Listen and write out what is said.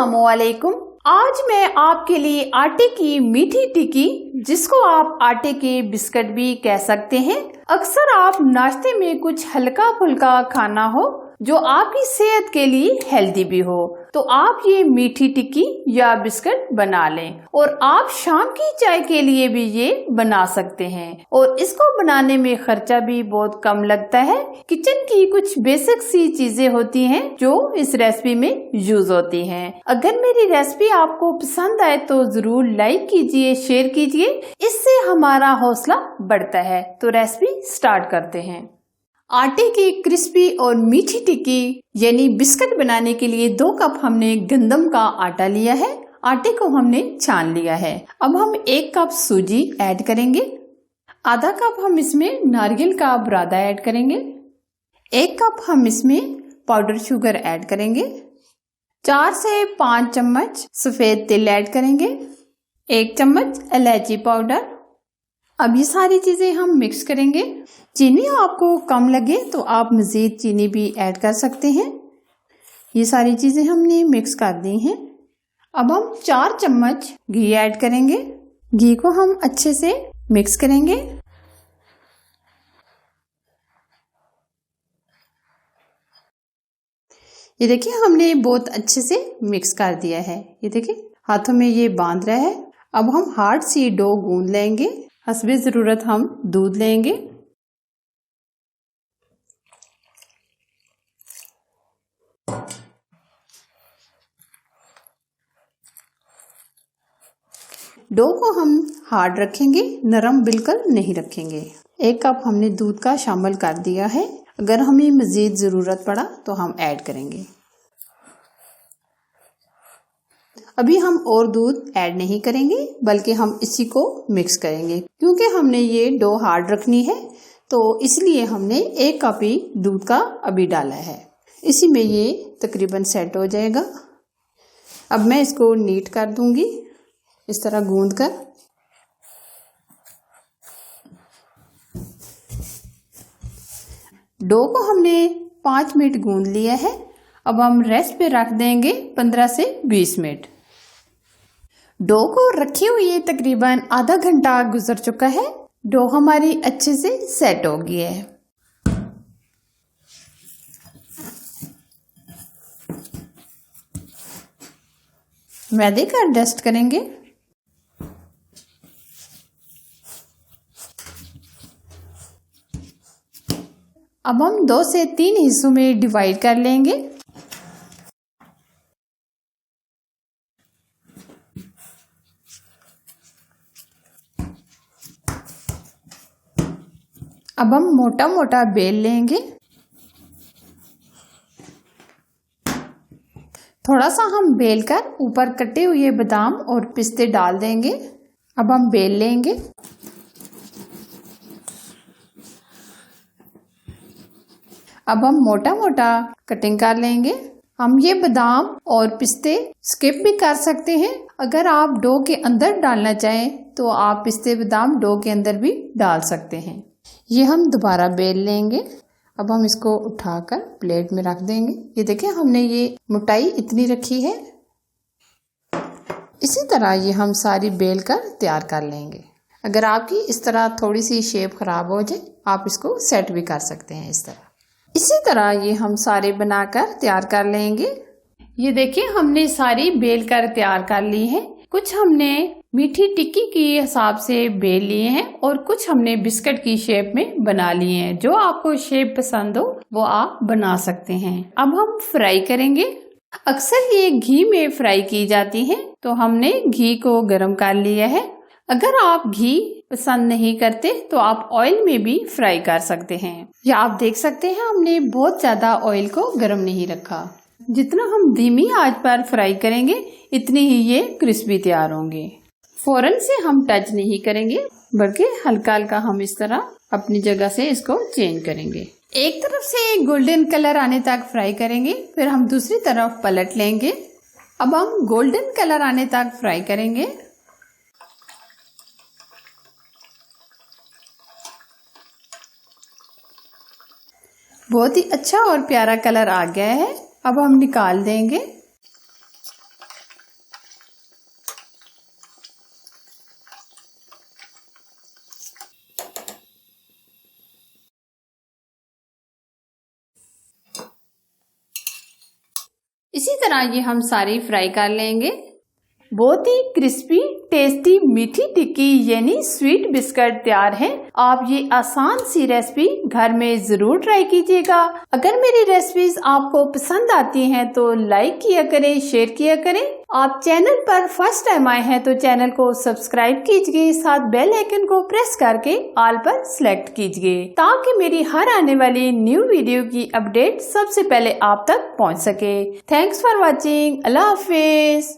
अस्सलामुअलैकुम। आज मैं आपके लिए आटे की मीठी टिक्की, जिसको आप आटे के बिस्किट भी कह सकते हैं, अक्सर आप नाश्ते में कुछ हल्का फुल्का खाना हो जो आपकी सेहत के लिए हेल्दी भी हो, तो आप ये मीठी टिक्की या बिस्किट बना लें और आप शाम की चाय के लिए भी ये बना सकते हैं और इसको बनाने में खर्चा भी बहुत कम लगता है। किचन की कुछ बेसिक सी चीजें होती हैं जो इस रेसिपी में यूज होती हैं। अगर मेरी रेसिपी आपको पसंद आए तो जरूर लाइक कीजिए, शेयर कीजिए, इससे हमारा हौसला बढ़ता है। तो रेसिपी स्टार्ट करते हैं। आटे की क्रिस्पी और मीठी टिक्की यानी बिस्किट बनाने के लिए 2 कप हमने गंदम का आटा लिया है। आटे को हमने छान लिया है। अब हम 1 कप सूजी ऐड करेंगे। आधा कप हम इसमें नारियल का बुरादा ऐड करेंगे। 1 कप हम इसमें पाउडर शुगर ऐड करेंगे। 4 से 5 चम्मच सफेद तिल ऐड करेंगे। 1 चम्मच इलायची पाउडर। अब ये सारी चीजें हम मिक्स करेंगे। चीनी आपको कम लगे तो आप मजीद चीनी भी ऐड कर सकते हैं। ये सारी चीजें हमने मिक्स कर दी हैं। अब हम 4 चम्मच घी ऐड करेंगे। घी को हम अच्छे से मिक्स करेंगे। ये देखिए हमने बहुत अच्छे से मिक्स कर दिया है। ये देखिए हाथों में ये बांध रहा है। अब हम हार्ड सी डो गूंद लेंगे। हस्बे जरूरत हम दूध लेंगे। डो को हम हार्ड रखेंगे, नरम बिल्कुल नहीं रखेंगे। 1 कप हमने दूध का शामिल कर दिया है। अगर हमें मजीद जरूरत पड़ा तो हम ऐड करेंगे। अभी हम और दूध ऐड नहीं करेंगे, बल्कि हम इसी को मिक्स करेंगे। क्योंकि हमने ये डो हार्ड रखनी है तो इसलिए हमने 1 कप ही दूध का अभी डाला है। इसी में ये तकरीबन सेट हो जाएगा। अब मैं इसको नीट कर दूंगी इस तरह गूंद कर। डो को हमने 5 मिनट गूंद लिया है। अब हम रेस्ट पे रख देंगे 15 से 20 मिनट। डो को रखे हुए तकरीबन आधा घंटा गुजर चुका है। डो हमारी अच्छे से सेट हो गई है। मैदे का डस्ट करेंगे। अब हम 2 से 3 हिस्सों में डिवाइड कर लेंगे। अब हम मोटा मोटा बेल लेंगे। थोड़ा सा हम बेल कर ऊपर कटे हुए बादाम और पिस्ते डाल देंगे। अब हम बेल लेंगे। अब हम मोटा मोटा कटिंग कर लेंगे। हम ये बादाम और पिस्ते स्किप भी कर सकते हैं। अगर आप डो के अंदर डालना चाहें तो आप पिस्ते बादाम डो के अंदर भी डाल सकते हैं। ये हम दोबारा बेल लेंगे। अब हम इसको उठाकर प्लेट में रख देंगे। ये देखिए हमने ये मोटाई इतनी रखी है। इसी तरह ये हम सारी बेल कर तैयार कर लेंगे। अगर आपकी इस तरह थोड़ी सी शेप खराब हो जाए आप इसको सेट भी कर सकते हैं इस तरह। इसी तरह ये हम सारे बनाकर तैयार कर लेंगे। ये देखिए हमने सारी बेल कर तैयार कर ली है। कुछ हमने मीठी टिक्की के हिसाब से बेल लिए हैं और कुछ हमने बिस्किट की शेप में बना लिए हैं। जो आपको शेप पसंद हो वो आप बना सकते हैं। अब हम फ्राई करेंगे। अक्सर ये घी में फ्राई की जाती है तो हमने घी को गर्म कर लिया है। अगर आप घी पसंद नहीं करते तो आप ऑयल में भी फ्राई कर सकते हैं। या आप देख सकते हैं हमने बहुत ज्यादा ऑयल को गर्म नहीं रखा। जितना हम धीमी आंच पर फ्राई करेंगे इतनी ही ये क्रिस्पी तैयार होंगे। फौरन से हम टच नहीं करेंगे, बल्कि हल्का हल्का हम इस तरह अपनी जगह से इसको चेंज करेंगे। एक तरफ से गोल्डन कलर आने तक फ्राई करेंगे, फिर हम दूसरी तरफ पलट लेंगे। अब हम गोल्डन कलर आने तक फ्राई करेंगे। बहुत ही अच्छा और प्यारा कलर आ गया है। अब हम निकाल देंगे। इसी तरह ये हम सारी फ्राई कर लेंगे। बहुत ही क्रिस्पी टेस्टी मीठी टिक्की यानी स्वीट बिस्किट तैयार है। आप ये आसान सी रेसिपी घर में जरूर ट्राई कीजिएगा। अगर मेरी रेसिपीज आपको पसंद आती हैं तो लाइक किया करें, शेयर किया करें। आप चैनल पर फर्स्ट टाइम आए हैं तो चैनल को सब्सक्राइब कीजिए, साथ बेल आइकन को प्रेस करके ऑल पर सिलेक्ट कीजिए ताकि मेरी हर आने वाली न्यू वीडियो की अपडेट सबसे पहले आप तक पहुंच सके। Thanks for watching. Allah Hafiz.